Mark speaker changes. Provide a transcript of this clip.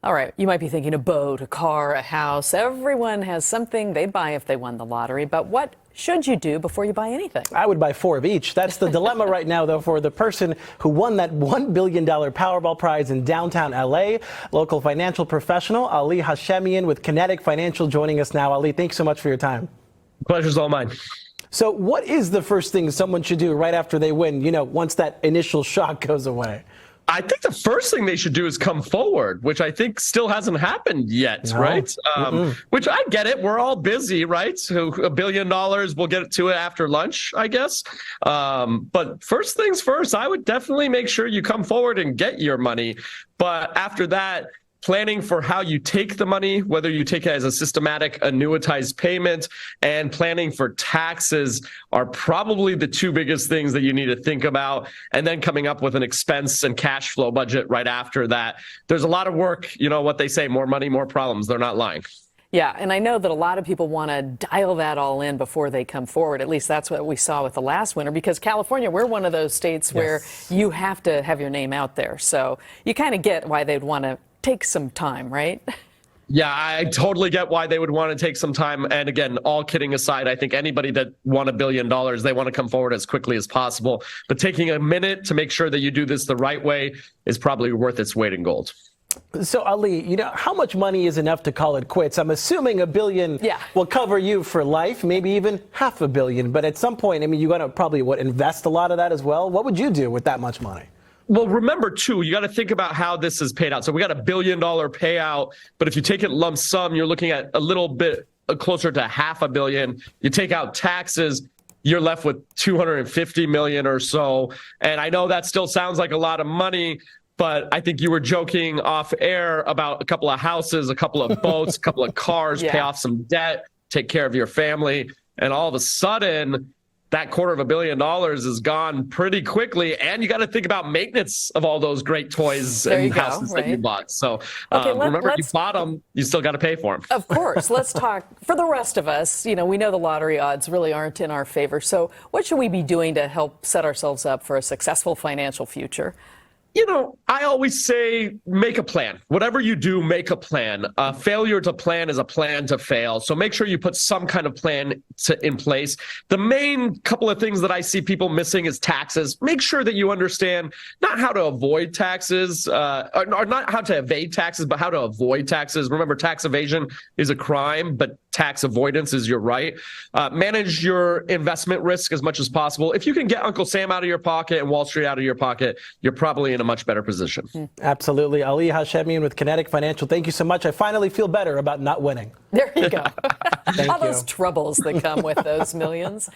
Speaker 1: All right, you might be thinking a boat, a car, a house. Everyone has something they'd buy if they won the lottery. But what should you do before you buy anything?
Speaker 2: I would buy 4 of each. That's the dilemma right now, though, for the person who won that $1 billion Powerball prize in downtown L.A. Local financial professional Ali Hashemian with Kinetic Financial joining us now. Ali, thanks so much for your time.
Speaker 3: Pleasure's all mine.
Speaker 2: So what is the first thing someone should do right after they win, once that initial shock goes away?
Speaker 3: I think the first thing they should do is come forward, which I think still hasn't happened yet,
Speaker 2: No.
Speaker 3: right? Which I get it. We're all busy, right? So $1 billion, we'll get to it after lunch, I guess. But first things first, I would definitely make sure you come forward and get your money. But after that, planning for how you take the money, whether you take it as a systematic annuitized payment, and planning for taxes are probably the two biggest things that you need to think about. And then coming up with an expense and cash flow budget right after that. There's a lot of work, what they say, more money, more problems. They're not lying.
Speaker 1: Yeah, and I know that a lot of people want to dial that all in before they come forward. At least that's what we saw with the last winner, because California, we're one of those states where you have to have your name out there. So you kind of get why they'd want to take some time, right?
Speaker 3: Yeah, I totally get why they would want to take some time. And again, all kidding aside, I think anybody that won $1 billion, they want to come forward as quickly as possible. But taking a minute to make sure that you do this the right way is probably worth its weight in gold.
Speaker 2: So, Ali, how much money is enough to call it quits? I'm assuming $1 billion will cover you for life, maybe even $500 million. But at some point, you're going to probably, invest a lot of that as well? What would you do with that much money?
Speaker 3: Well, remember, too, you got to think about how this is paid out. So we got $1 billion payout, but if you take it lump sum, you're looking at a little bit closer to $500 million. You take out taxes, you're left with $250 million or so. And I know that still sounds like a lot of money, but I think you were joking off air about a couple of houses, a couple of boats, a couple of cars, pay off some debt, take care of your family. And all of a sudden, that $250 million is gone pretty quickly. And you got to think about maintenance of all those great toys and houses that you bought. So remember, you bought them, you still got to pay for them.
Speaker 1: Of course. Let's talk for the rest of us. We know the lottery odds really aren't in our favor. So what should we be doing to help set ourselves up for a successful financial future?
Speaker 3: I always say make a plan. Whatever you do, make a plan. Failure to plan is a plan to fail. So make sure you put some kind of plan in place. The main couple of things that I see people missing is taxes. Make sure that you understand not how to avoid taxes, or not how to evade taxes, but how to avoid taxes. Remember, tax evasion is a crime, but tax avoidance is your right. Manage your investment risk as much as possible. If you can get Uncle Sam out of your pocket and Wall Street out of your pocket, you're probably in a much better position.
Speaker 2: Absolutely. Ali Hashemian with Kinetic Financial. Thank you so much. I finally feel better about not winning.
Speaker 1: There you go.
Speaker 2: Thank
Speaker 1: All
Speaker 2: you.
Speaker 1: those troubles that come with those millions.